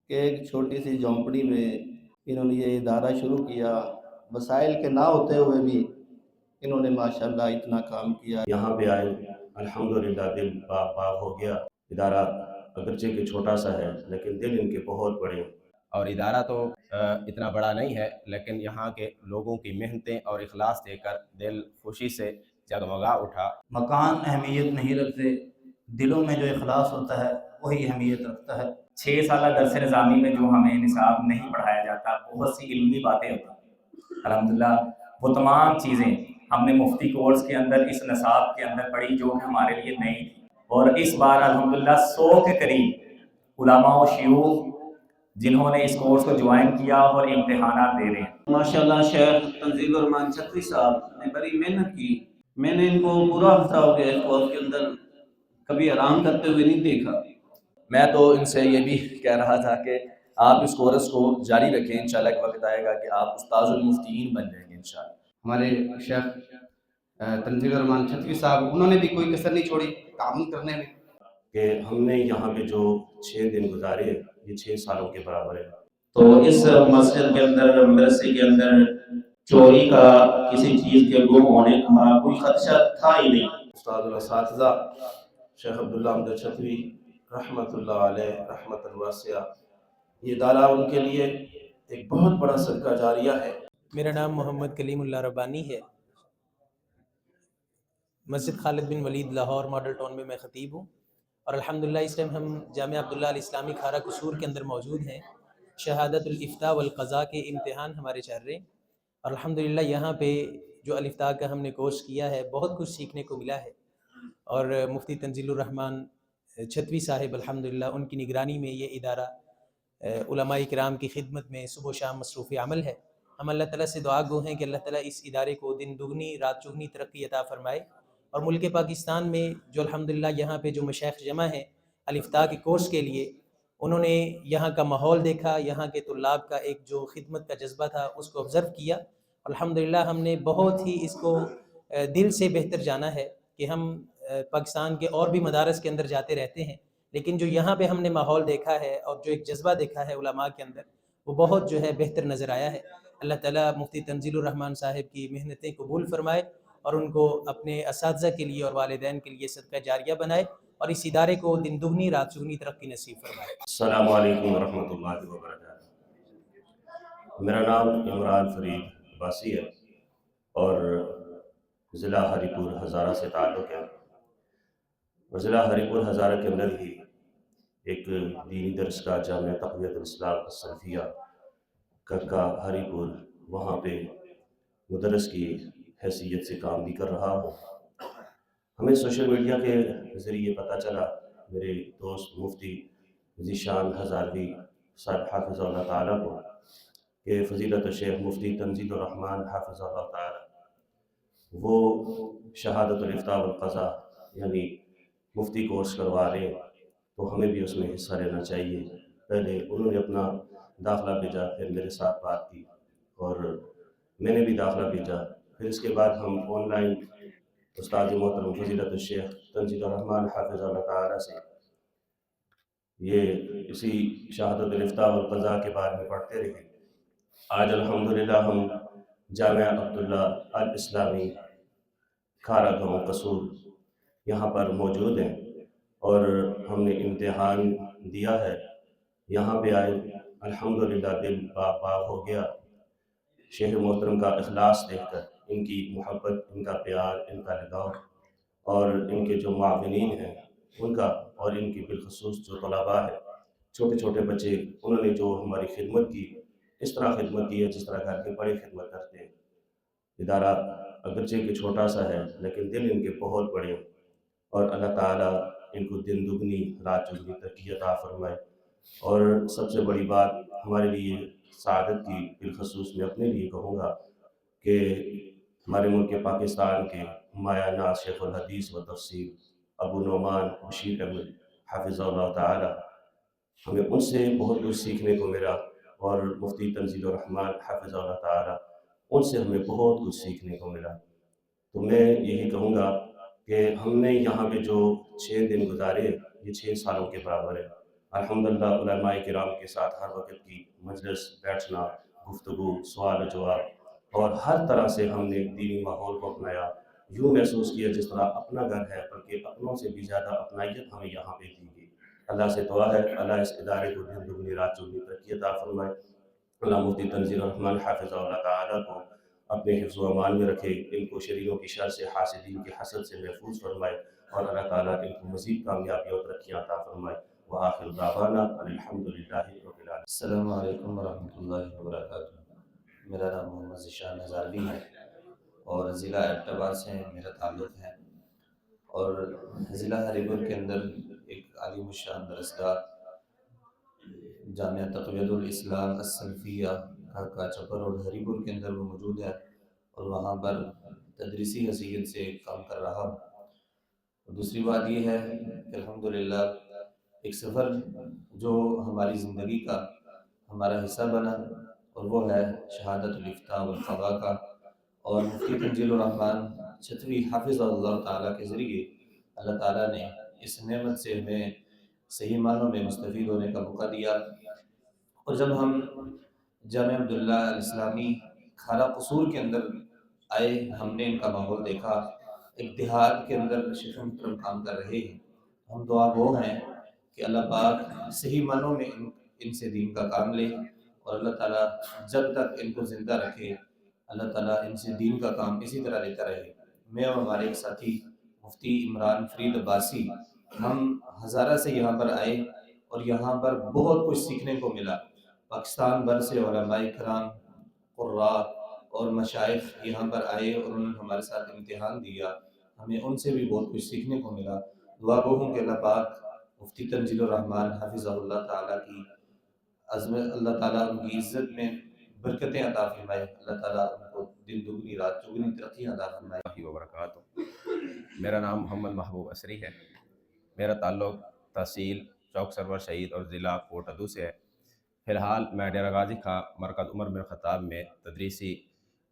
کہ ایک چھوٹی سی جھونپڑی میں انہوں نے یہ ادارہ شروع کیا، وسائل کے نہ ہوتے ہوئے بھی انہوں نے ماشاءاللہ اتنا کام کیا۔ یہاں پہ آئے الحمدللہ دل باغ باغ ہو گیا۔ ادارہ اگرچہ کہ چھوٹا سا ہے لیکن دل ان کے بہت بڑے ہیں۔ اور ادارہ تو اتنا بڑا نہیں ہے، لیکن یہاں کے لوگوں کی محنتیں اور اخلاص دے کر دل خوشی سے جگمگا اٹھا۔ مکان اہمیت نہیں رکھتے، دلوں میں جو اخلاص ہوتا ہے وہی اہمیت رکھتا ہے۔ 6 سالہ درس نظامی میں جو ہمیں نصاب نہیں پڑھایا جاتا، بہت سی علمی باتیں ہوتی ہیں، الحمدللہ وہ تمام چیزیں ہم نے مفتی کورس کے اندر اس نصاب کے اندر پڑھی جو کہ ہمارے لیے نئی تھی۔ اور اس بار الحمدللہ 100 کے قریب علماء و شیوخ جنہوں نے اس کورس کو جوائن کیا اور امتحانات دے رہے ہیں۔ ماشاءاللہ شیخ تنزیل الرحمان چھتوی صاحب نے بڑی محنت کی۔ میں نے ان کو پورا ہفتہ ہو گیا اس کورس کے اندر کبھی آرام کرتے ہوئے نہیں دیکھا۔ میں تو ان سے یہ بھی کہہ رہا تھا کہ آپ اس کورس کو جاری رکھیں، انشاءاللہ ایک وقت آئے گا کہ آپ استاذ المفتیین بن جائیں گے انشاءاللہ۔ ہمارے شیخ تنزیل الرحمان چھتوی صاحب، انہوں نے بھی کوئی کسر نہیں چھوڑی تعاون کرنے میں، کہ ہم نے یہاں پہ جو 6 دن گزارے یہ 6 سالوں کے برابر ہے۔ تو اس مسجد کے اندر، مدرسے کے اندر چوری کا، کسی چیز کے گم ہونے کا کوئی خدشہ تھا ہی نہیں۔ استاد الاساتذہ شیخ عبداللہ احمد چھتوی رحمۃ اللہ علیہ رحمۃ الواسعہ، یہ ادارہ ان کے لیے ایک بہت بڑا صدقہ جاریہ ہے۔ میرا نام محمد کلیم اللہ ربانی ہے۔ مسجد خالد بن ولید لاہور ماڈل ٹاؤن میں خطیب ہوں، اور الحمدللہ اس ٹائم ہم جامعہ عبداللہ الاسلامی کھارا قصور کے اندر موجود ہیں۔ شہادت الافتاء والقضاء کے امتحان ہمارے چل رہے ہیں، اور الحمدللہ یہاں پہ جو الافتاء کا ہم نے کورس کیا ہے بہت کچھ سیکھنے کو ملا ہے۔ اور مفتی تنزیل الرحمان چھتوی صاحب الحمدللہ ان کی نگرانی میں یہ ادارہ علماء کرام کی خدمت میں صبح و شام مصروف عمل ہے۔ ہم اللہ تعالیٰ سے دعا گو ہیں کہ اللہ تعالیٰ اس ادارے کو دن دگنی رات چگنی ترقی عطا فرمائے، اور ملک پاکستان میں جو الحمدللہ یہاں پہ جو مشائخ جمع ہیں الافتاء کے کورس کے لیے، انہوں نے یہاں کا ماحول دیکھا، یہاں کے طلاب کا ایک جو خدمت کا جذبہ تھا اس کو آبزرو کیا۔ الحمدللہ ہم نے بہت ہی اس کو دل سے بہتر جانا ہے کہ ہم پاکستان کے اور بھی مدارس کے اندر جاتے رہتے ہیں، لیکن جو یہاں پہ ہم نے ماحول دیکھا ہے اور جو ایک جذبہ دیکھا ہے علماء کے اندر، وہ بہت جو ہے بہتر نظر آیا ہے۔ اللہ تعالیٰ مفتی تنزیل الرحمان صاحب کی محنتیں قبول فرمائے اور ان کو اپنے اساتذہ کے لیے اور والدین کے لیے صدقہ جاریہ بنائے، اور اس ادارے کو دن دگنی رات چگنی ترقی نصیب فرمائے۔ السلام علیکم ورحمۃ اللہ وبرکاتہ۔ میرا نام عمران فرید عباسی ہے اور ضلع ہری پور ہزارہ سے تعلق ہے، اور ضلع ہری پور ہزارہ کے اندر ہی ایک دینی درس کا جامعہ تقویت الاسلام السلفیہ ککا ہری پور، وہاں پہ مدرس کی حیثیت سے کام بھی کر رہا ہوں۔ ہمیں سوشل میڈیا کے ذریعے پتہ چلا، میرے دوست مفتی ذیشان ہزاروی صاحب حافظ اللہ تعالیٰ کو، کہ فضیلت الشیخ مفتی تنزیل الرحمان حافظ اللہ تعالیٰ وہ شہادت الافتاء والقضاء یعنی مفتی کورس کروا رہے ہیں، تو ہمیں بھی اس میں حصہ لینا چاہیے۔ پہلے انہوں نے اپنا داخلہ بھیجا، پھر میرے ساتھ بات کی اور میں نے بھی داخلہ بھیجا، پھر اس کے بعد ہم آن لائن استاد محترم فضیلت الشیخ تنزیل الرحمان حافظ اللہ تعالیٰ سے یہ اسی شہادت الافتاء والقضاء کے بارے میں پڑھتے رہے۔ آج الحمدللہ ہم جامعہ عبداللہ الاسلامی کھارا گاؤں قصور یہاں پر موجود ہیں، اور ہم نے امتحان دیا ہے۔ یہاں پہ آئے الحمدللہ دل باغ باغ ہو گیا شیخ محترم کا اخلاص دیکھ کر، ان کی محبت، ان کا پیار، ان کا لگاؤ، اور ان کے جو معاونین ہیں ان کا، اور ان کی بالخصوص جو طلباء ہیں، چھوٹے چھوٹے بچے، انہوں نے جو ہماری خدمت کی، اس طرح خدمت کی ہے جس طرح گھر کے بڑے خدمت کرتے ہیں۔ ادارہ اگرچہ کہ چھوٹا سا ہے لیکن دل ان کے بہت بڑے ہیں، اور اللہ تعالیٰ ان کو دن دگنی رات چگنی ترقی عطا فرمائے۔ اور سب سے بڑی بات ہمارے لیے سعادت کی، بالخصوص میں اپنے لیے کہوں گا کہ ہمارے ملک پاکستان کے مایہ ناز شیخ الحدیث و تفسیر ابو نعمان بشیر احمد حافظ اللہ تعالی، ہمیں ان سے بہت کچھ سیکھنے کو ملا، اور مفتی تنزیل الرحمان حافظ اللہ تعالی، ان سے ہمیں بہت کچھ سیکھنے کو ملا۔ تو میں یہی کہوں گا کہ ہم نے یہاں پہ جو 6 دن گزارے یہ 6 سالوں کے برابر ہے، الحمدللہ علماء کرام کے ساتھ ہر وقت کی مجلس بیٹھنا، گفتگو، سوال و جواب، اور ہر طرح سے ہم نے دینی ماحول کو اپنایا، یوں محسوس کیا جس طرح اپنا گھر ہے، بلکہ اپنوں سے بھی زیادہ اپنائیت ہمیں یہاں پہ دی گئی۔ اللہ سے دعا ہے اللہ اس ادارے کو دن دگنی رات چوگنی ترقی عطا فرمائے۔ اللہ مفتی تنزیل الرحمان حافظہ اللہ تعالیٰ کو اپنے حفظ و امان میں رکھے، ان کو شریروں کی شر سے، حاسدین کے حسد سے محفوظ فرمائے، اور اللہ تعالیٰ ان کو مزید کامیابی اور ترقیاں عطا فرمائے۔ وآخر دعوانا الحمدللہ رب العالمین۔ السلام علیکم ورحمۃ اللہ وبرکاتہ۔ میرا نام محمد ذیشان ہزاروی ہے اور ضلع ایبٹ آباد سے میرا تعلق ہے، اور ضلع ہری پور کے اندر ایک عالم الشان درسگاہ جامعہ تقویت الاسلام السلفیہ کا چپر اور ہری پور کے اندر وہ موجود ہے، اور وہاں پر تدریسی حیثیت سے کام کر رہا ہوں۔ دوسری بات یہ ہے کہ الحمدللہ ایک سفر جو ہماری زندگی کا ہمارا حصہ بنا، اور وہ ہے شہادت الافتاء والقضاء کا، اور مفتی تنزیل الرحمان چھتوی حافظ اللہ تعالیٰ کے ذریعے اللہ تعالیٰ نے اس نعمت سے ہمیں صحیح معنوں میں مستفید ہونے کا موقع دیا۔ اور جب ہم جامعہ عبداللہ الاسلامی کھارا قصور کے اندر آئے، ہم نے ان کا ماحول دیکھا، ایک دیہات کے اندر شیخ محترم کام کر رہے ہیں۔ ہم دعا گو ہیں کہ اللہ پاک صحیح معنوں میں ان سے دین کا کام لے، اور اللہ تعالیٰ جب تک ان کو زندہ رکھے اللہ تعالیٰ ان سے دین کا کام اسی طرح لیتا رہے۔ میں اور ہمارے ایک ساتھی مفتی عمران فرید عباسی، ہم ہزارہ سے یہاں پر آئے اور یہاں پر بہت کچھ سیکھنے کو ملا۔ پاکستان بھر سے علماء کرام، قراء اور مشائخ یہاں پر آئے اور انہوں نے ہمارے ساتھ امتحان دیا، ہمیں ان سے بھی بہت کچھ سیکھنے کو ملا۔ دعا گو ہوں کہ اللہ پاک مفتی تنزیل الرحمان حافظہ اللہ تعالیٰ کی عظمت، اللہ تعالیٰ ان کی عزت میں برکتیں عطا فرمائے، اللہ تعالیٰ ان کو دن دگنی رات چگنی ترقی عطا فرمائے۔ وبرکاتہ۔ میرا نام محمد محبوب اسری ہے، میرا تعلق تحصیل چوک سرور شہید اور ضلع کوٹ ادو سے ہے۔ فی الحال میں ڈیرہ غازی خاں مرکز عمر بن خطاب میں تدریسی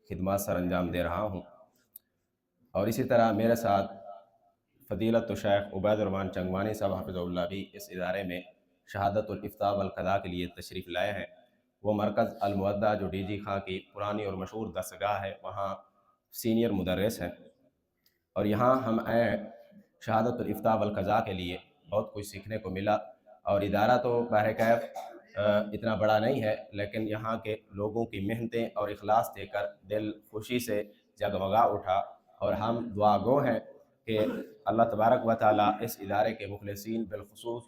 خدمات سر انجام دے رہا ہوں، اور اسی طرح میرے ساتھ فضیلت الشیخ عبید الرحمان چنگوانی صاحب حافظہ اللہ بھی اس ادارے میں شہادت الافتاء والقضاء کے لیے تشریف لائے ہیں۔ وہ مرکز المودہ جو ڈی جی خاں کی پرانی اور مشہور درسگاہ ہے، وہاں سینئر مدرس ہیں، اور یہاں ہم آئے شہادت الافتاء والقضاء کے لیے۔ بہت کچھ سیکھنے کو ملا، اور ادارہ تو بہرکیف اتنا بڑا نہیں ہے، لیکن یہاں کے لوگوں کی محنتیں اور اخلاص دے کر دل خوشی سے جگمگا اٹھا، اور ہم دعا گو ہیں کہ اللہ تبارک و تعالیٰ اس ادارے کے مخلصین بالخصوص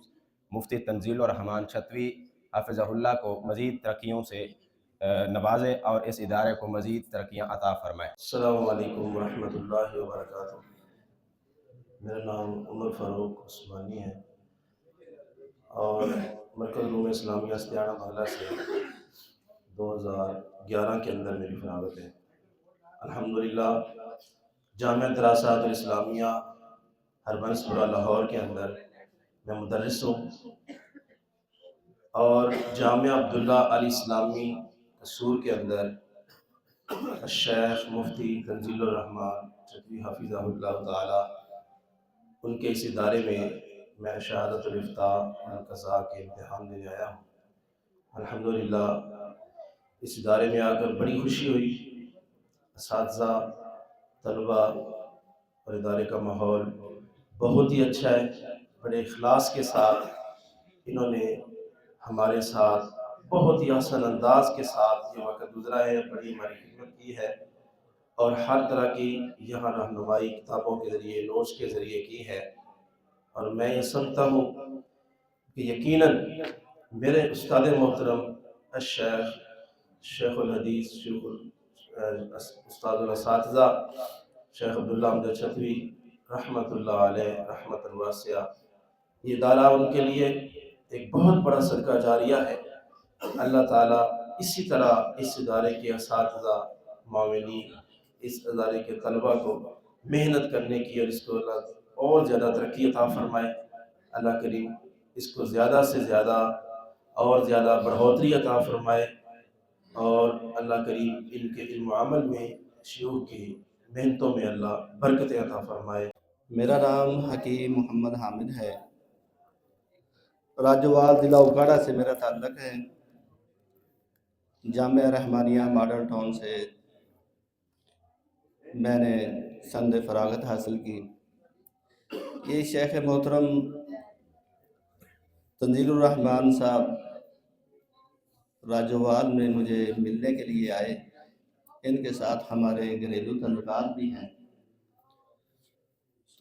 مفتی تنزیل الرحمان چھتوی حافظہ اللہ کو مزید ترقیوں سے نوازے، اور اس ادارے کو مزید ترقیاں عطا فرمائے۔ السلام علیکم ورحمۃ اللہ وبرکاتہ۔ میرا نام عمر فاروق عثمانی ہے، اور مرکز علوم اسلامیہ استیانہ محلہ سے 2011 کے اندر میری فراغت ہے۔ الحمدللہ جامعہ دراسات الاسلامیہ ہربنسپورہ لاہور کے اندر میں مدرس ہوں، اور جامعہ عبداللہ الاسلامی قصور کے اندر الشیخ مفتی تنزیل الرحمان چھتوی حافظہ اللہ تعالی ان کے اس ادارے میں شہادت الافتاء والقضاء کے امتحان دینے آیا ہوں۔ الحمدللہ اس ادارے میں آ کر بڑی خوشی ہوئی۔ اساتذہ، طلبہ اور ادارے کا ماحول بہت ہی اچھا ہے۔ بڑے اخلاص کے ساتھ انہوں نے ہمارے ساتھ بہت ہی آسان انداز کے ساتھ یہ وقت گزرا ہے، بڑی ہماری خدمت کی ہے، اور ہر طرح کی یہاں رہنمائی کتابوں کے ذریعے، نوٹس کے ذریعے کی ہے۔ اور میں یہ سمجھتا ہوں کہ یقیناً میرے استاد محترم الشیخ شیخ الحدیث استاد الاساتذہ شیخ عبداللہ احمد چھتوی رحمۃ اللہ علیہ رحمۃ واسعہ، یہ ادارہ ان کے لیے ایک بہت بڑا صدقہ جاریہ ہے۔ اللہ تعالیٰ اسی طرح اس ادارے کے اساتذہ، معاونین، اس ادارے کے طلبہ کو محنت کرنے کی، اور اس کو اللہ اور زیادہ ترقی عطا فرمائے۔ اللہ کریم اس کو زیادہ سے زیادہ اور زیادہ بڑھوتری عطا فرمائے، اور اللہ کریم ان کے علم و عمل میں، شیوخ کی محنتوں میں اللہ برکتیں عطا فرمائے۔ میرا نام حکیم محمد حامد ہے، راجوال ضلع اوکاڑا سے میرا تعلق ہے۔ جامعہ رحمانیہ ماڈل ٹاؤن سے میں نے سند فراغت حاصل کی۔ یہ شیخ محترم تنزیل الرحمان صاحب راجوال میں مجھے ملنے کے لیے آئے۔ ان کے ساتھ ہمارے گھریلو تعلقات بھی ہیں،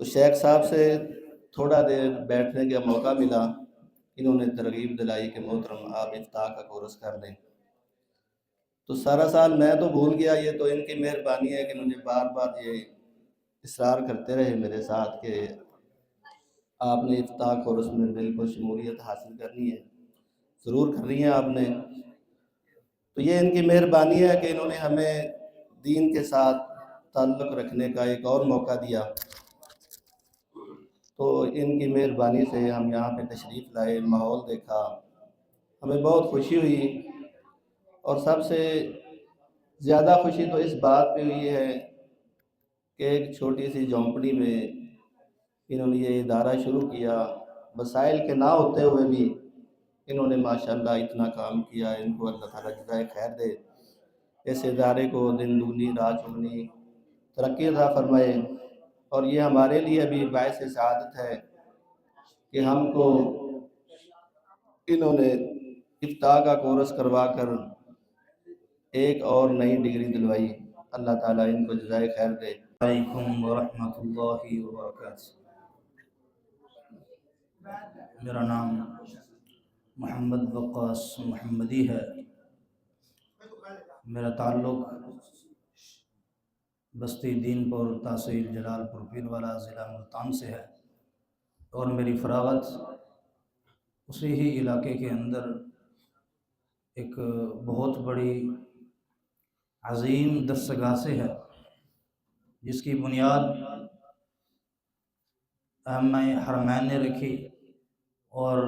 تو شیخ صاحب سے تھوڑا دیر بیٹھنے کا موقع ملا۔ انہوں نے ترغیب دلائی کہ محترم آپ افتاح کا کورس کر لیں۔ تو سارا سال میں تو بھول گیا، یہ تو ان کی مہربانی ہے کہ مجھے بار بار یہ اصرار کرتے رہے میرے ساتھ کہ آپ نے افتاح کورس میں بالکل شمولیت حاصل کرنی ہے، ضرور کرنی ہے آپ نے۔ تو یہ ان کی مہربانی ہے کہ انہوں نے ہمیں دین کے ساتھ تعلق رکھنے کا ایک اور موقع دیا۔ تو ان کی مہربانی سے ہم یہاں پہ تشریف لائے، ماحول دیکھا، ہمیں بہت خوشی ہوئی۔ اور سب سے زیادہ خوشی تو اس بات پہ ہوئی ہے کہ ایک چھوٹی سی جھونپڑی میں انہوں نے یہ ادارہ شروع کیا، وسائل کے نہ ہوتے ہوئے بھی انہوں نے ماشاءاللہ اتنا کام کیا۔ ان کو اللہ تعالیٰ جزائے خیر دے، اس ادارے کو دن دگنی رات چگنی ترقی عطا فرمائے۔ اور یہ ہمارے لیے بھی باعث سعادت ہے کہ ہم کو انہوں نے افتاح کا کورس کروا کر ایک اور نئی ڈگری دلوائی۔ اللہ تعالیٰ ان کو جزائے خیر دے۔ علیکم ورحمۃ اللہ وبرکاتہ۔ میرا نام محمد وقاص محمدی ہے۔ میرا تعلق بستی دین پور تحصیل جلال پور پیروالا ضلع ملتان سے ہے، اور میری فراغت اسی ہی علاقے کے اندر ایک بہت بڑی عظیم درسگاہ سے ہے، جس کی بنیاد ائمہ حرمین نے رکھی، اور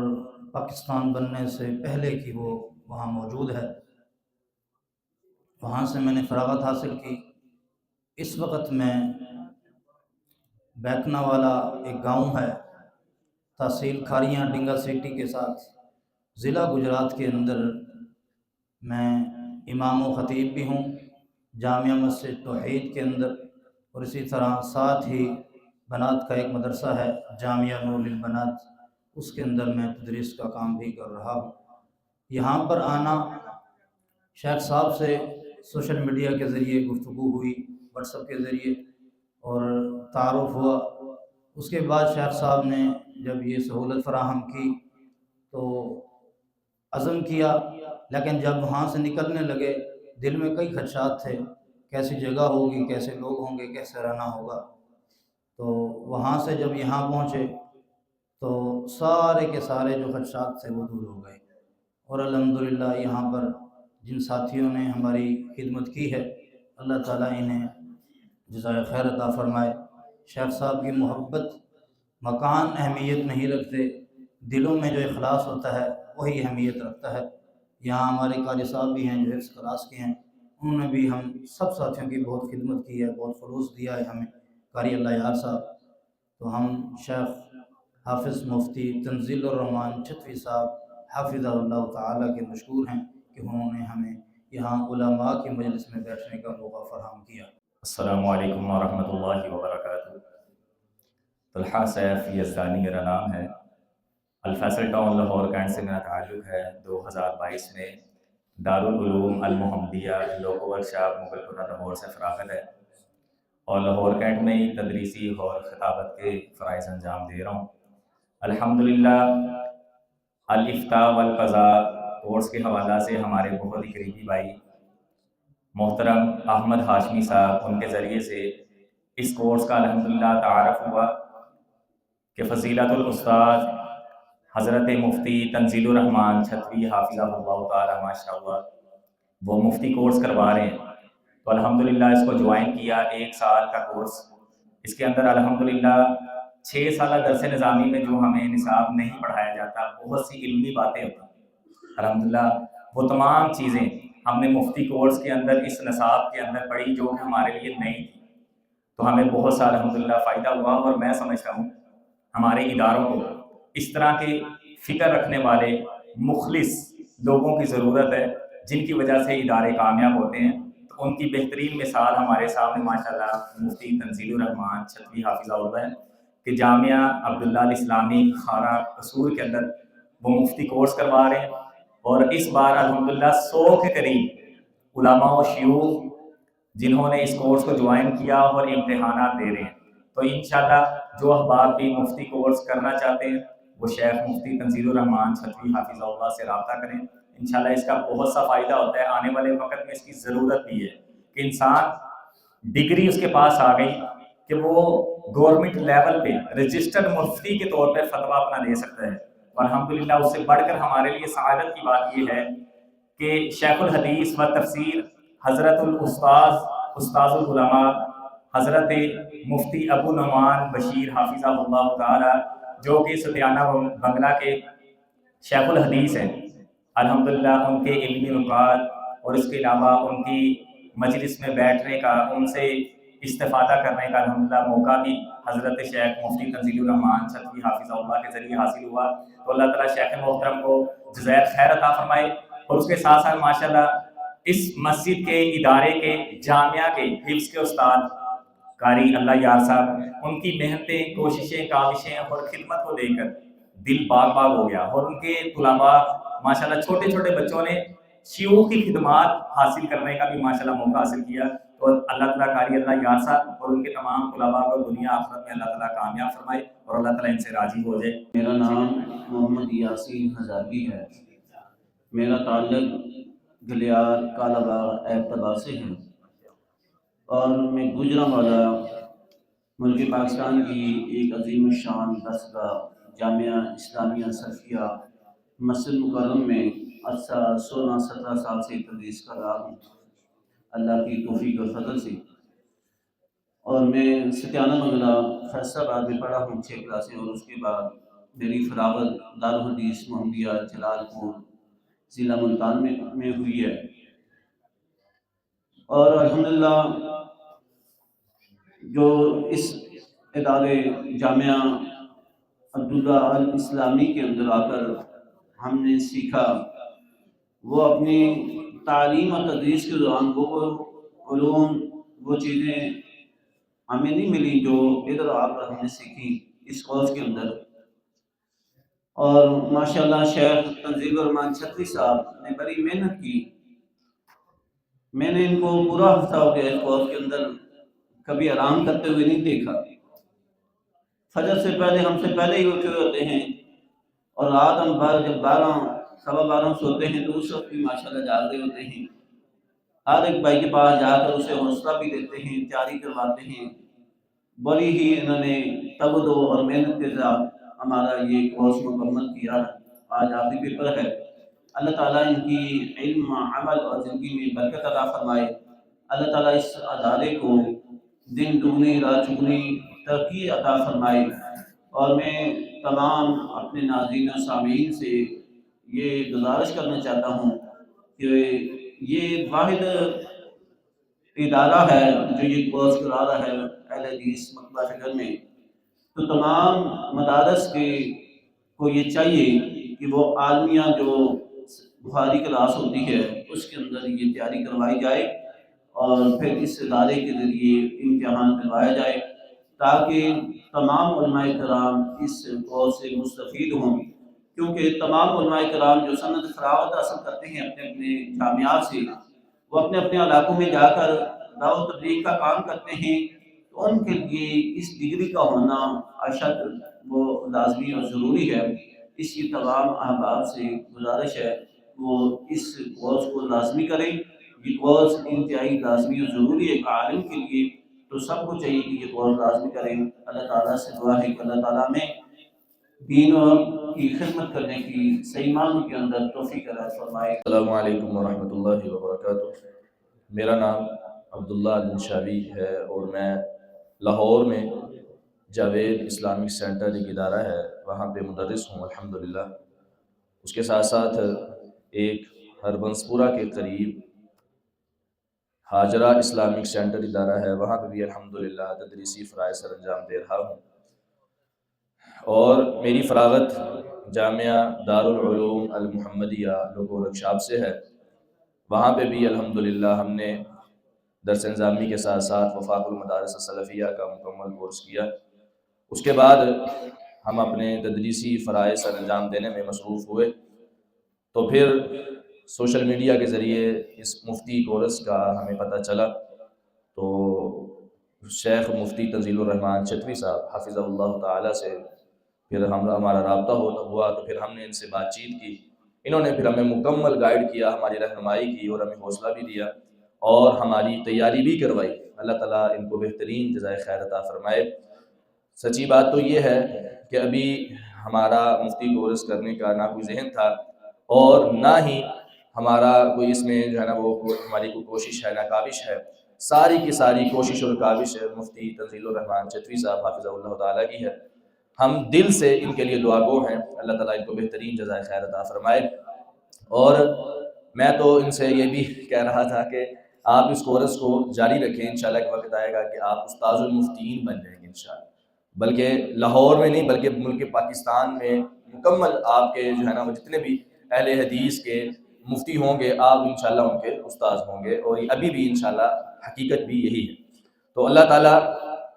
پاکستان بننے سے پہلے کی وہ وہاں موجود ہے۔ وہاں سے میں نے فراغت حاصل کی۔ اس وقت میں بیکنا والا ایک گاؤں ہے، تحصیل کھاریاں ڈنگا سٹی کے ساتھ ضلع گجرات کے اندر میں امام و خطیب بھی ہوں جامعہ مسجد توحید کے اندر، اور اسی طرح ساتھ ہی بنات کا ایک مدرسہ ہے جامعہ نور للبنات، اس کے اندر میں تدریس کا کام بھی کر رہا ہوں۔ یہاں پر آنا، شیخ صاحب سے سوشل میڈیا کے ذریعے گفتگو ہوئی، واٹس ایپ کے ذریعے، اور تعارف ہوا۔ اس کے بعد شیخ صاحب نے جب یہ سہولت فراہم کی تو عزم کیا، لیکن جب وہاں سے نکلنے لگے دل میں کئی خدشات تھے، کیسی جگہ ہوگی، کیسے لوگ ہوں گے، کیسے رہنا ہوگا۔ تو وہاں سے جب یہاں پہنچے تو سارے کے سارے جو خدشات تھے وہ دور ہو گئے، اور الحمدللہ یہاں پر جن ساتھیوں نے ہماری خدمت کی ہے، اللہ تعالیٰ انہیں جزائے خیر عطا فرمائے۔ شیخ صاحب کی محبت مکان اہمیت نہیں رکھتے، دلوں میں جو اخلاص ہوتا ہے وہی اہمیت رکھتا ہے۔ یہاں ہمارے قاری صاحب بھی ہیں جو اس کلاس کے ہیں، انہوں نے بھی ہم سب ساتھیوں کی بہت خدمت کی ہے، بہت خلوص دیا ہے ہمیں، قاری اللہ یار صاحب۔ تو ہم شیخ حافظ مفتی تنزیل الرحمان چھتوی صاحب حافظہ اللہ تعالیٰ کے مشکور ہیں کہ انہوں نے ہمیں یہاں علماء کی مجلس میں بیٹھنے کا موقع فراہم کیا۔ السلام علیکم ورحمۃ اللہ وبرکاتہ۔ طلحہ سیف یزدانی میرا نام ہے، الفیصل ٹاؤن لاہور کینٹ سے میرا تعلق ہے۔ 2022 میں دارالعلوم المحمدیہ لوگو ورکشاپ مغل پورہ لاہور سے فراغت ہے، اور لاہور کینٹ میں ہی تدریسی اور خطابت کے فرائض انجام دے رہا ہوں۔ الحمدللہ الافتاء والقضاء کورس کے حوالہ سے ہمارے بہت ہی قریبی بھائی محترم احمد ہاشمی صاحب، ان کے ذریعے سے اس کورس کا الحمدللہ تعارف ہوا کہ فضیلت الاستاذ حضرت مفتی تنزیل الرحمان چھتوی حافظہ اللہ تعالی ماشاءاللہ وہ مفتی کورس کروا رہے ہیں، تو الحمدللہ اس کو جوائن کیا۔ 1 سال کا کورس، اس کے اندر الحمدللہ 6 سالہ درس نظامی میں جو ہمیں نصاب نہیں پڑھایا جاتا، بہت سی علمی باتیں ہوتی ہیں، الحمدللہ وہ تمام چیزیں ہم نے مفتی کورس کے اندر اس نصاب کے اندر پڑھی جو کہ ہمارے لیے نئی تھی، تو ہمیں بہت سا الحمدللہ فائدہ ہوا۔ اور میں سمجھتا ہوں ہمارے اداروں کو اس طرح کے فکر رکھنے والے مخلص لوگوں کی ضرورت ہے جن کی وجہ سے ادارے کامیاب ہوتے ہیں. تو ان کی بہترین مثال ہمارے سامنے ماشاءاللہ مفتی تنزیل الرحمان چھتوی حافظہ اللہ ہے کہ جامعہ عبداللہ الاسلامی کھارا قصور کے اندر وہ مفتی کورس کروا رہے ہیں. اور اس بار الحمدللہ 100 کے قریب علماء و شیوخ جنہوں نے اس کورس کو جوائن کیا اور امتحانات دے رہے ہیں. تو انشاءاللہ جو احباب بھی مفتی کورس کرنا چاہتے ہیں وہ شیخ مفتی تنزیل الرحمان چھتوی حافظہ اللہ سے رابطہ کریں. انشاءاللہ اس کا بہت سا فائدہ ہوتا ہے. آنے والے وقت میں اس کی ضرورت بھی ہے کہ انسان ڈگری اس کے پاس آ گئی کہ وہ گورنمنٹ لیول پہ رجسٹرڈ مفتی کے طور پہ فتویٰ اپنا دے سکتا ہے. اور الحمدللہ اس سے بڑھ کر ہمارے لیے سعادت کی بات یہ ہے کہ شیخ الحدیث و تفسیر حضرت استاذ العلماء حضرت مفتی ابو نعمان بشیر حافظہ اللہ تعالی جو کہ ستیانہ بنگلہ کے شیخ الحدیث ہیں، الحمدللہ ان کے علمی نکات اور اس کے علاوہ ان کی مجلس میں بیٹھنے کا، ان سے استفادہ کرنے کا الحمدللہ موقع بھی حضرت شیخ مفتی تنزیل الرحمان چھتوی حافظہ اللہ کے ذریعے حاصل ہوا. تو اللہ تعالیٰ شیخ محترم کو جزائر خیر عطا فرمائے. اور اس کے ساتھ ساتھ ماشاءاللہ اس مسجد کے ادارے کے جامعہ کے حفظ کے استاد قاری اللہ یار صاحب، ان کی محنتیں، کوششیں، کاوشیں اور خدمت کو دیکھ کر دل باغ باغ ہو گیا. اور ان کے طلباء ماشاءاللہ چھوٹے چھوٹے بچوں نے شیوخ کی خدمات حاصل کرنے کا بھی ماشاءاللہ موقع حاصل کیا. تو اللہ تعالیٰ قاری اللہ یار صاحب اور ان کے تمام طلباء کو دنیا آخرت میں اللہ تعالیٰ کامیاب فرمائے اور اللہ تعالیٰ ان سے راضی ہو جائے. میرا نام محمد یاسین ہزاروی ہے. میرا تعلق گلیار کالا باغ ایبٹباد سے ہے اور میں گوجرانوالا ملک پاکستان کی ایک عظیم الشان درسگاہ جامعہ اسلامیہ صفیہ مسجد مکرم میں عرصہ 16-17 سال سے تدریس کر رہا ہوں اللہ کی توفیق اور فضل سے. اور میں ستیانہ بنگلہ فیصل آباد میں پڑھا ہوں 6 کلاسیں، اور اس کے بعد میری فراغت دارالحدیث محمدیہ جلال پور ضلع ملتان میں ہوئی ہے. اور الحمدللہ جو اس ادارے جامعہ عبداللہ الاسلامی کے اندر آ کر ہم نے سیکھا، وہ اپنی تعلیم اور تدریس کے دوران وہ علوم، وہ چیزیں ہمیں نہیں ملی جو ادھر آ کر ہم نے سیکھی اس کورس کے اندر. اور ماشاءاللہ شیخ تنزیل الرحمان چھتوی صاحب نے بڑی محنت کی. میں نے ان کو پورا ہفتہ ہو گیا اس کورس کے اندر کبھی آرام کرتے ہوئے نہیں دیکھا. فجر سے پہلے ہم سے پہلے ہی اٹھے ہوتے ہیں اور رات ہم جب 12-12:15 سوتے ہیں تو اس وقت بھی ماشاءاللہ جاگ رہے ہوتے ہیں. ہر ایک بھائی کے پاس جا کر اسے حوصلہ بھی دیتے ہیں، تیاری کرواتے ہیں. بڑی ہی انہوں نے تگدو اور محنت کے ساتھ ہمارا یہ کورس مکمل کیا. آج آخری پیپر ہے. اللہ تعالیٰ ان کی علم، عمل اور زندگی میں برکت عطا فرمائے. اللہ تعالیٰ اس ادارے کو دن دگنی رات چگنی ترقی عطا فرمائے. اور میں تمام اپنے ناظرین و سامعین سے یہ گزارش کرنا چاہتا ہوں کہ یہ واحد ادارہ ہے جو یہ کورس کرا رہا ہے اہل حدیث مکتبہ فکر میں. تو تمام مدارس کو یہ چاہیے کہ وہ عالمیہ جو بخاری کلاس ہوتی ہے اس کے اندر یہ تیاری کروائی جائے اور پھر اس ادارے کے ذریعے امتحان کروایا جائے تاکہ تمام علماء کرام اس کورس سے مستفید ہوں. کیونکہ تمام علماء کرام جو سند فراغت حاصل کرتے ہیں اپنے اپنے جامعات سے، وہ اپنے اپنے علاقوں میں جا کر دعوت و تبلیغ کا کام کرتے ہیں. تو ان کے لیے اس ڈگری کا ہونا اشد وہ لازمی اور ضروری ہے. اس کی تمام احباب سے گزارش ہے وہ اس کورس کو لازمی کریں. یہ کورس انتہائی لازمی اور ضروری ہے ایک عالم کے لیے. تو سب کو چاہیے کہ یہ کورس لازمی کریں. اللہ تعالیٰ سے دعا ہے کہ اللہ تعالیٰ میں دین کی خدمت کرنے کی صحیح معنوں کے اندر توفیق عطا فرمائے. السلام علیکم ورحمۃ اللہ وبرکاتہ. میرا نام عبداللہ الانشاوی ہے اور میں لاہور میں جاوید اسلامک سینٹر ایک ادارہ ہے وہاں پہ مدرس ہوں الحمدللہ. اس کے ساتھ ساتھ ایک ہربنسپورہ کے قریب ہاجرہ اسلامک سینٹر ادارہ ہے وہاں پہ بھی الحمدللہ تدریسی فرائض سر انجام دے رہا ہوں. اور میری فراغت جامعہ دارالعلوم المحمدیہ لوگو رکشاب سے ہے، وہاں پہ بھی الحمدللہ ہم نے درس نظامی کے ساتھ ساتھ وفاق المدارس السلفیہ کا مکمل کورس کیا۔ اس کے بعد ہم اپنے تدریسی فرائض سر انجام دینے میں مصروف ہوئے، تو پھر سوشل میڈیا کے ذریعے اس مفتی کورس کا ہمیں پتہ چلا، تو شیخ مفتی تنزیل الرحمن چتوی صاحب حفظہ اللہ تعالی سے پھر ہمارا رابطہ ہوا، تو پھر ہم نے ان سے بات چیت کی، انہوں نے پھر ہمیں مکمل گائیڈ کیا، ہماری رہنمائی کی اور ہمیں حوصلہ بھی دیا اور ہماری تیاری بھی کروائی۔ اللہ تعالیٰ ان کو بہترین جزائے خیر عطا فرمائے۔ سچی بات تو یہ ہے کہ ابھی ہمارا مفتی کورس کرنے کا نہ کوئی ذہن تھا اور نہ ہی ہمارا کوئی اس میں جو ہے نا وہ ہماری کوئی کوشش ہے، نہ کاوش ہے، ساری کی ساری کوشش اور کاوش مفتی تنزیل الرحمن چتوی صاحب حافظہ اللہ تعالیٰ کی ہے۔ ہم دل سے ان کے لیے دعا گو ہیں، اللہ تعالیٰ ان کو بہترین جزائے خیر عطا فرمائے۔ اور میں تو ان سے یہ بھی کہہ رہا تھا کہ آپ اس کورس کو جاری رکھیں، انشاءاللہ ایک وقت آئے گا کہ آپ استاذ المفتین بن جائیں گے انشاءاللہ، بلکہ لاہور میں نہیں بلکہ ملک پاکستان میں مکمل آپ کے جو ہے نا وہ جتنے بھی اہل حدیث کے مفتی ہوں گے آپ انشاءاللہ ان کے استاذ ہوں گے، اور ابھی بھی انشاءاللہ حقیقت بھی یہی ہے۔ تو اللہ تعالیٰ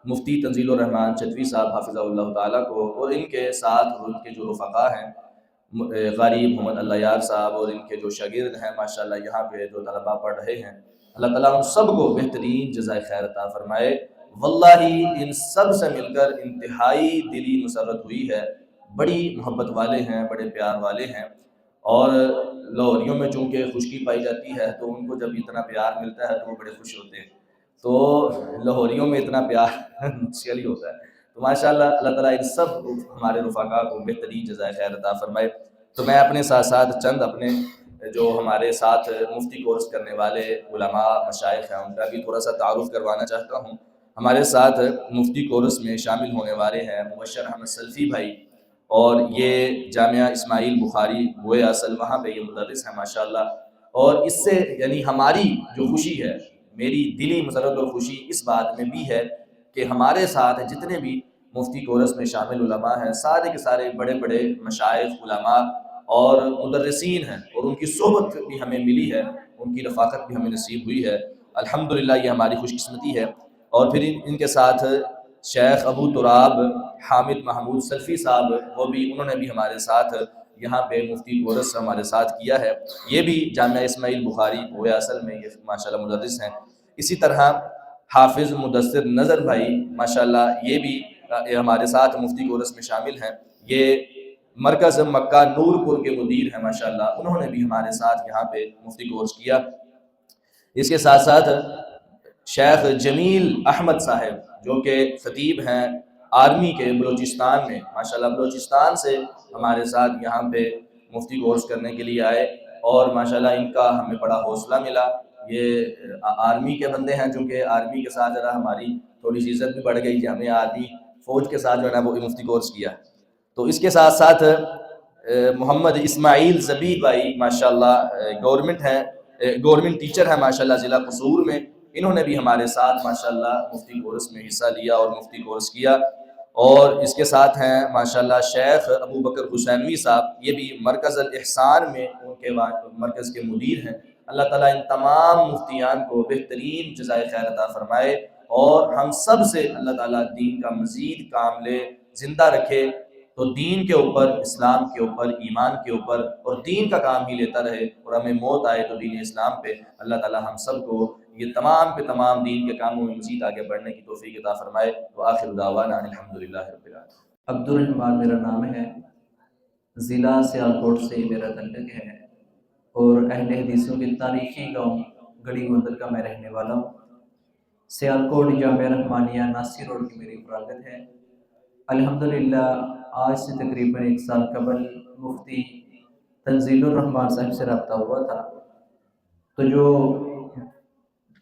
مفتی تنزیل الرحمن چتوی صاحب حافظہ اللہ تعالیٰ کو اور ان کے ساتھ ان کے جو رفقا ہیں غریب محمد اللہ یار صاحب اور ان کے جو شاگرد ہیں ماشاءاللہ یہاں پہ جو طلباء پڑھ رہے ہیں، اللہ تعالیٰ ان سب کو بہترین جزائے خیر عطا فرمائے۔ واللہ ان سب سے مل کر انتہائی دلی مسرت ہوئی ہے، بڑی محبت والے ہیں، بڑے پیار والے ہیں، اور لاہوریوں میں چونکہ خشکی پائی جاتی ہے تو ان کو جب اتنا پیار ملتا ہے تو وہ بڑے خوش ہوتے ہیں، تو لاہوریوں میں اتنا پیار مشکل ہی ہوتا ہے۔ تو ماشاءاللہ اللہ تعالیٰ ان سب ہمارے رفقا کو بہترین جزائے خیر عطا فرمائے۔ تو میں اپنے ساتھ ساتھ چند اپنے جو ہمارے ساتھ مفتی کورس کرنے والے علماء مشائخ ہیں ان کا بھی تھوڑا سا تعارف کروانا چاہتا ہوں۔ ہمارے ساتھ مفتی کورس میں شامل ہونے والے ہیں مبشر احمد سلفی بھائی، اور یہ جامعہ اسماعیل بخاری گوئے اصل وہاں پہ یہ مدرس ہیں ماشاءاللہ، اور اس سے یعنی ہماری جو خوشی ہے، میری دلی مسرت اور خوشی اس بات میں بھی ہے کہ ہمارے ساتھ جتنے بھی مفتی کورس میں شامل علماء ہیں سارے کے سارے بڑے بڑے مشائخ علماء اور مدرسین ہیں، اور ان کی صحبت بھی ہمیں ملی ہے، ان کی رفاقت بھی ہمیں نصیب ہوئی ہے، الحمدللہ یہ ہماری خوش قسمتی ہے۔ اور پھر ان کے ساتھ شیخ ابو تراب حامد محمود سلفی صاحب، وہ بھی انہوں نے بھی ہمارے ساتھ یہاں پہ مفتی کورس ہمارے ساتھ کیا ہے، یہ بھی جامعہ اسماعیل بخاری گویا اصل میں یہ ماشاءاللہ مدرس ہیں۔ اسی طرح حافظ مدثر نظر بھائی ماشاءاللہ یہ بھی ہمارے ساتھ مفتی کورس میں شامل ہیں، یہ مرکز مکہ نور پور کے مدیر ہیں ماشاءاللہ، انہوں نے بھی ہمارے ساتھ یہاں پہ مفتی کورس کیا۔ اس کے ساتھ ساتھ شیخ جمیل احمد صاحب جو کہ خطیب ہیں آرمی کے بلوچستان میں، ماشاءاللہ بلوچستان سے ہمارے ساتھ یہاں پہ مفتی کورس کرنے کے لیے آئے، اور ماشاءاللہ ان کا ہمیں بڑا حوصلہ ملا۔ یہ آرمی کے بندے ہیں، چونکہ آرمی کے ساتھ ذرا ہماری تھوڑی سی عزت بھی بڑھ گئی کہ ہمیں آرمی فوج کے ساتھ جو ہے نا وہ مفتی کورس کیا۔ تو اس کے ساتھ ساتھ محمد اسماعیل زبی بھائی ماشاءاللہ گورنمنٹ ٹیچر ہیں ماشاءاللہ ضلع قصور میں، انہوں نے بھی ہمارے ساتھ ماشاءاللہ مفتی کورس میں حصہ لیا اور مفتی کورس کیا۔ اور اس کے ساتھ ہیں ماشاءاللہ شیخ ابو بکر حسینوی صاحب، یہ بھی مرکز الاحسان میں ان کے مرکز کے مدیر ہیں۔ اللہ تعالیٰ ان تمام مفتیان کو بہترین جزائے خیر عطا فرمائے، اور ہم سب سے اللہ تعالیٰ دین کا مزید کام لے، زندہ رکھے، تو دین کے اوپر، اسلام کے اوپر، ایمان کے اوپر، اور دین کا کام ہی لیتا رہے، اور ہمیں موت آئے تو دین اسلام پہ۔ اللہ تعالیٰ ہم سب کو یہ تمام کے تمام دین کے کاموں میں مزید آگے بڑھنے کی توفیق عطا فرمائے۔ وآخر دعوانا الحمدللہ رب العالمین۔ عبد الرحمن میرا نام ہے، ضلع سیالکوٹ سے میرا تعلق ہے، اور اہل حدیثوں کے تاریخی گاؤں گڑھی گوندل کا میں رہنے والا ہوں۔ سیالکوٹ جامعہ رحمانیہ ناصر روڈ کی میری فراغت ہے۔ الحمدللہ آج سے تقریباً 1 سال قبل مفتی تنزیل الرحمن صاحب سے رابطہ ہوا تھا، تو جو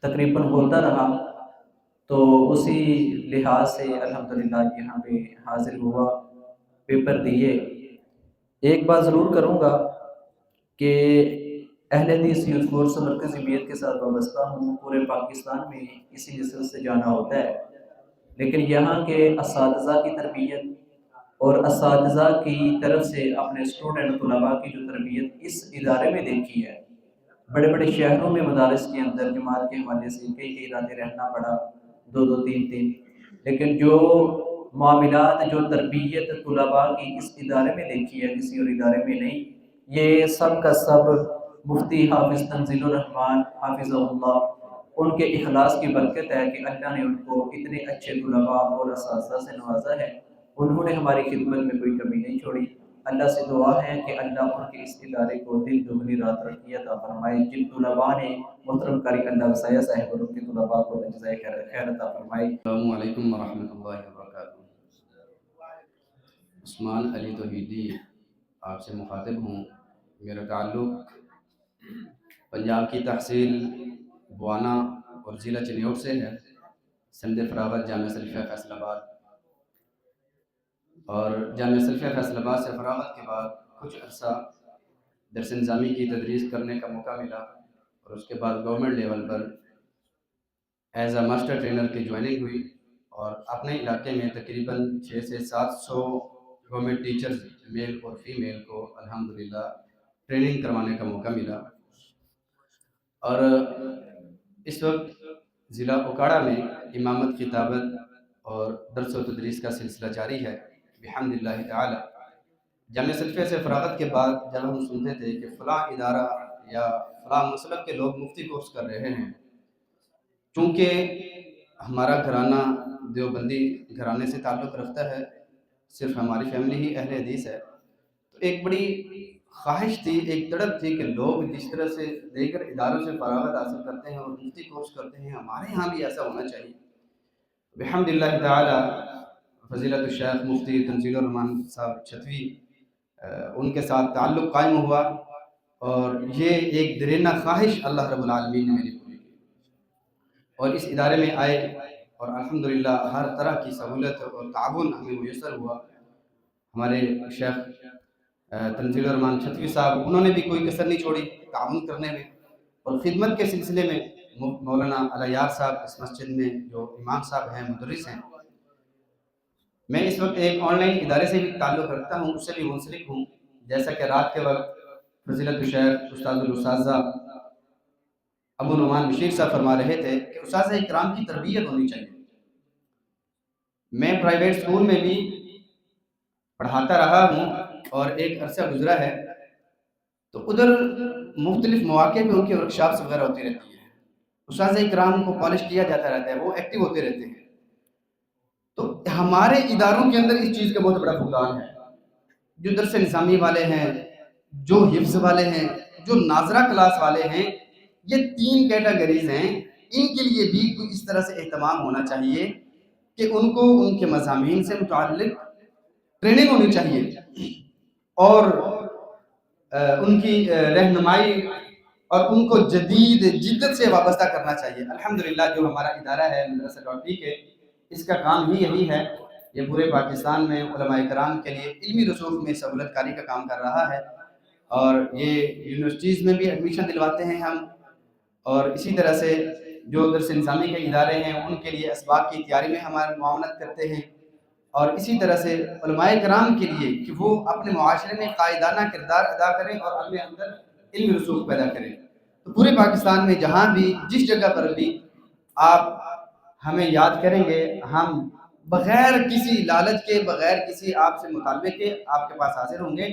تقریباً ہوتا رہا، تو اسی لحاظ سے الحمدللہ یہاں پہ حاضر ہوا، پیپر دیے۔ ایک بات ضرور کروں گا کہ اہل حدیث یوتھ فورس مرکزی بیت کے ساتھ وابستہ ہوں، پورے پاکستان میں اسی نسل سے جانا ہوتا ہے، لیکن یہاں کے اساتذہ کی تربیت اور اساتذہ کی طرف سے اپنے اسٹوڈنٹ طلباء کی جو تربیت اس ادارے میں دیکھی ہے، بڑے بڑے شہروں میں مدارس کے اندر جماعت کے حوالے سے کئی راتیں رہنا پڑا، 2 3 لیکن جو معاملات، جو تربیت طلباء کی اس ادارے میں دیکھی ہے کسی اور ادارے میں نہیں. یہ سب کا سب مفتی حافظ تنزیل الرحمان حافظ اللہ ان کے اخلاص کی برکت ہے کہ اللہ نے ان کو اتنے اچھے طلباء اور اساتذہ سے نوازا ہے. انہوں نے ہماری خدمت میں کوئی کمی نہیں چھوڑی. اللہ سے دعا ہے کہ اللہ ان کے اس ادارے کو دل دگنی رات رکھی عطا فرمائے. جن طلباء نے محترم قاری اللہ وسایہ صاحب اور ان کے طلباء کو جزائے خیر عطا فرمائے. السلام علیکم ورحمۃ اللہ وبرکاتہ. عثمان علی توحیدی آپ سے مخاطب ہوں. میرا تعلق پنجاب کی تحصیل بوانا اور ضلع چنیوٹ سے ہے. سند فراغت جامعہ سلفیہ فیصل آباد، اور جامعہ سلفیہ فیصل آباد سے فراغت کے بعد کچھ عرصہ درس نظامی کی تدریس کرنے کا موقع ملا، اور اس کے بعد government level per as a master trainer کی جوائننگ ہوئی، اور اپنے علاقے میں تقریباً 600 سے 700 گورنمنٹ ٹیچرز میل اور فیمیل کو الحمدللہ ٹریننگ کروانے کا موقع ملا. اور اس وقت ضلع اوکاڑا میں امامت خطابت اور درس و تدریس کا سلسلہ جاری ہے بحمد اللہ تعالی. جامعہ سلفیہ سے فراغت کے بعد جب ہم سنتے تھے کہ فلاں ادارہ یا فلاں مسلک کے لوگ مفتی کورس کر رہے ہیں، چونکہ ہمارا گھرانہ دیوبندی گھرانے سے تعلق رکھتا ہے، صرف ہماری فیملی ہی اہل حدیث ہے، تو ایک بڑی خواہش تھی، ایک تڑپ تھی کہ لوگ جس طرح سے دیگر اداروں سے فراغت حاصل کرتے ہیں اور مفتی کورس کرتے ہیں، ہمارے یہاں بھی ایسا ہونا چاہیے. بحمد اللہ تعالی فضیلت الشیخ مفتی تنزیل الرحمان صاحب چھتوی ان کے ساتھ تعلق قائم ہوا، اور یہ ایک درینہ خواہش اللہ رب العالمین نے میری پوری کی، اور اس ادارے میں آئے اور الحمدللہ ہر طرح کی سہولت اور تعاون ہمیں میسر ہوا. ہمارے شیخ تنزیل الرحمان چھتوی صاحب انہوں نے بھی کوئی کسر نہیں چھوڑی تعاون کرنے میں، اور خدمت کے سلسلے میں مولانا علیار صاحب اس مسجد میں جو امام صاحب ہیں، مدرس ہیں. میں اس وقت ایک آن لائن ادارے سے بھی تعلق رکھتا ہوں، اس سے بھی منسلک ہوں. جیسا کہ رات کے وقت فضیلت الشیخ استاد الاساتذہ ابو نعمان بشیر صاحب فرما رہے تھے کہ اساتذہ اکرام کی تربیت ہونی چاہیے. میں پرائیویٹ اسکول میں بھی پڑھاتا رہا ہوں، اور ایک عرصہ گزرا ہے تو ادھر مختلف مواقع پہ ان کے ورکشاپس وغیرہ ہوتی رہتی ہیں. اساتذہ اکرام کو پالش کیا جاتا رہتا ہے، وہ ایکٹیو ہوتے رہتے ہیں. تو ہمارے اداروں کے اندر اس چیز کا بہت بڑا فقدان ہے. جو درس نظامی والے ہیں، جو حفظ والے ہیں، جو ناظرہ کلاس والے ہیں، یہ 3 کیٹیگریز ہیں. ان کے لیے بھی کوئی اس طرح سے اہتمام ہونا چاہیے کہ ان کو ان کے مضامین سے متعلق ٹریننگ ہونی چاہیے، اور ان کی رہنمائی اور ان کو جدید جدت سے وابستہ کرنا چاہیے. الحمدللہ جو ہمارا ادارہ ہے مدرسہ ڈاٹ کے، اس کا کام ہی یہی ہے. یہ پورے پاکستان میں علماء کرام کے لیے علمی رسوخ میں سہولت کاری کا کام کر رہا ہے، اور یہ یونیورسٹیز میں بھی ایڈمیشن دلواتے ہیں ہم، اور اسی طرح سے جو درس نظامی کے ادارے ہیں ان کے لیے اسباق کی تیاری میں ہماری معاونت کرتے ہیں، اور اسی طرح سے علماء کرام کے لیے کہ وہ اپنے معاشرے میں قائدانہ کردار ادا کریں اور اپنے اندر علمی رسوخ پیدا کریں. تو پورے پاکستان میں جہاں بھی جس جگہ پر بھی آپ ہمیں یاد کریں گے، ہم بغیر کسی لالچ کے، بغیر کسی آپ سے مطالبے کے آپ کے پاس حاضر ہوں گے.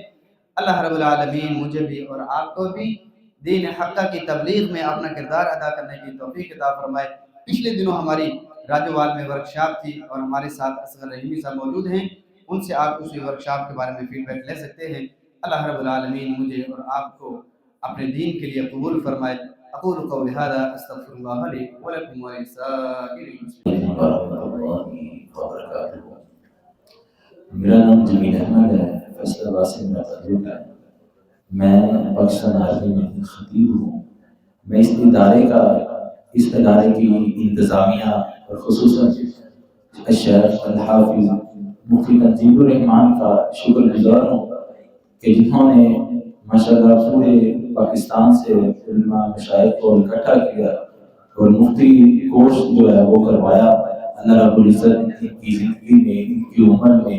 اللہ رب العالمین مجھے بھی اور آپ کو بھی دین حقہ کی تبلیغ میں اپنا کردار ادا کرنے کی توفیق عطا فرمائے. پچھلے دنوں ہماری راجوال میں ورکشاپ تھی، اور ہمارے ساتھ اصغر رحیمی صاحب موجود ہیں، ان سے آپ اسی ورکشاپ کے بارے میں فیڈ بیک لے سکتے ہیں. اللہ رب العالمین مجھے اور آپ کو اپنے دین کے لیے قبول فرمائے. اقول قولی ھذا استغفر اللہ لی ولکم ولسائر المسلمین. میرا نام جمیل احمد ہے، فیصل آباد سے میرا تعلق ہے. میں پاکستان آرمی میں خطیب ہوں. میں اس ادارے کی انتظامیہ اور خصوصاً الشیخ الحافظ مفتی تنزیل الرحمان کا شکر گزار ہوں کہ جنہوں نے ماشاءاللہ پورے پاکستان سے علماء مشائخ کو اکٹھا کیا اور مفتی کورس جو ہے وہ کروایا. اللہ رب العزت ان کی زندگی میں، ان کی عمر میں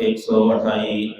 128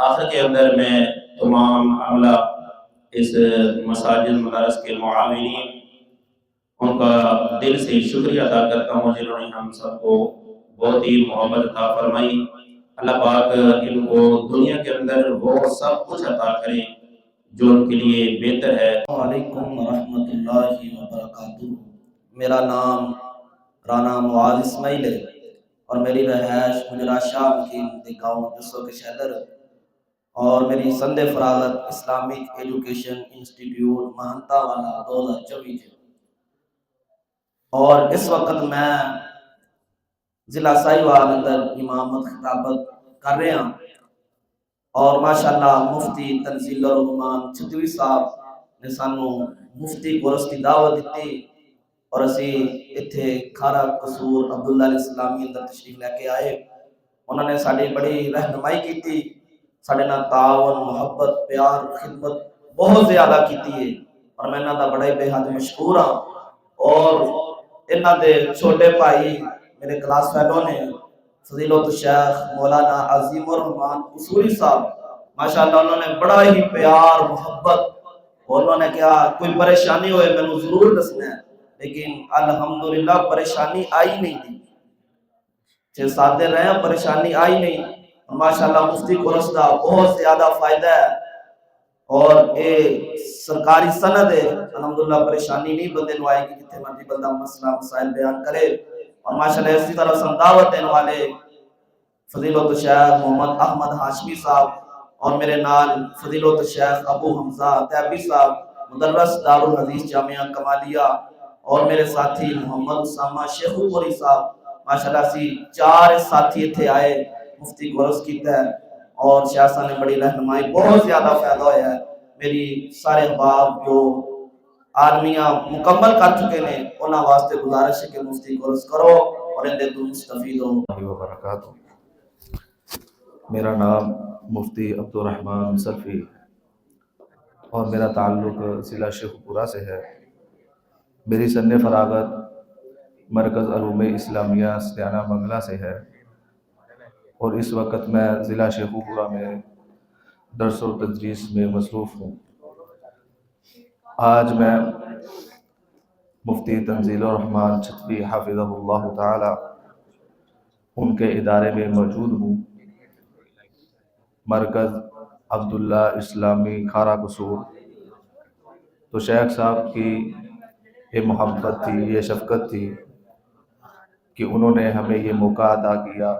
آخر کے اندر میں تمام عملہ اس مساجد مدارس کے معاونین ان کا دل سے شکریہ ادا کرتا ہوں جنہوں نے ہم سب کو بہت ہی محبت عطا فرمائی۔ اللہ پاک ان کو دنیا کے اندر وہ سب کچھ عطا کرے جو ان کے لیے بہتر ہے۔ السلام علیکم ورحمۃ اللہ وبرکاتہ۔ میرا نام رانا معاذ اسماعیل ہے اور میری رہائش گجرات شام کی گاؤں جسو کے شہر اور میری سند فراغت اسلامک ایجوکیشن انسٹیٹیوٹ مہنتا والا 2024 ہے، اور اس وقت میں ضلع ساہیوال اندر امامت خطابت کر رہے ہیں، اور ماشاءاللہ مفتی تنزیل الرحمان چھتوی صاحب نے سانو مفتی کورس کی دعوت دیتی اور اسی اتھے کھارا قصور عبداللہ الاسلامی اندر تشریف لے کے آئے۔ انہوں نے ساری بڑی رہنمائی کی تھی، سارے نال تعاون محبت پیار خدمت بہت زیادہ کی ہے، اور میں انہاں دا بڑا ہی بے حد مشکور ہاں۔ اور انہاں دے چھوٹے بھائی میرے کلاس فیلو نے فضیلت الشیخ مولانا عظیم الرحمان قصوری صاحب، ماشاءاللہ انہوں نے بڑا ہی پیار محبت، اور انہوں نے کہا کوئی پریشانی ہوئے میں نے ضرور دسنا ہے، لیکن الحمدللہ پریشانی آئی نہیں تھی، 6 سال رہے ہیں پریشانی آئی نہیں۔ ماشاءاللہ مفتی کورس کا بہت زیادہ فائدہ ہے، اور اے سرکاری سند ہے، الحمدللہ پریشانی نہیں بندے نو آئے گی، جتنے مرضی بندہ مسئلہ مسائل بیان کرے۔ اور ماشاءاللہ اسی طرح سمدعوت دینے والے فضیلت الشیخ محمد احمد ہاشمی صاحب، اور میرے نال فضیلت الشیخ ابو حمزہ تیبی صاحب مدرس دارالحدیث جامعہ کمالیہ، اور میرے ساتھی محمد اسامہ شیخو پوری صاحب، ماشاءاللہ سی 4 ساتھی تھے آئے مفتی کورس کیتا ہے، اور شیخ صاحب نے بڑی رہنمائی بہت زیادہ فائدہ ہوا ہے۔ میری سارے احباب جو عالمیہ مکمل کر چکے ہیں انہاں واسطے گزارش ہے کہ مفتی کورس کرو اور ان دے تو مستفید ہو۔ وبرکاتہ۔ میرا نام مفتی عبدالرحمن سلفی اور میرا تعلق ضلع شیخ پورہ سے ہے۔ میری سن فراغت مرکز علوم اسلامیہ سیانہ منگلہ سے ہے، اور اس وقت میں ضلع شیخ پورہ میں درس و تدریس میں مصروف ہوں۔ آج میں مفتی تنزیل الرحمان چھتوی حافظہ اللہ تعالی ان کے ادارے میں موجود ہوں۔ مرکز عبداللہ اسلامی کھارا قصور۔ تو شیخ صاحب کی یہ محبت تھی، یہ شفقت تھی کہ انہوں نے ہمیں یہ موقع عطا کیا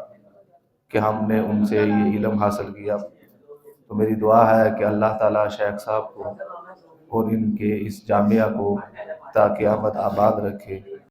کہ ہم نے ان سے یہ علم حاصل کیا۔ تو میری دعا ہے کہ اللہ تعالیٰ شیخ صاحب کو اور ان کے اس جامعہ کو تا قیامت آباد رکھے۔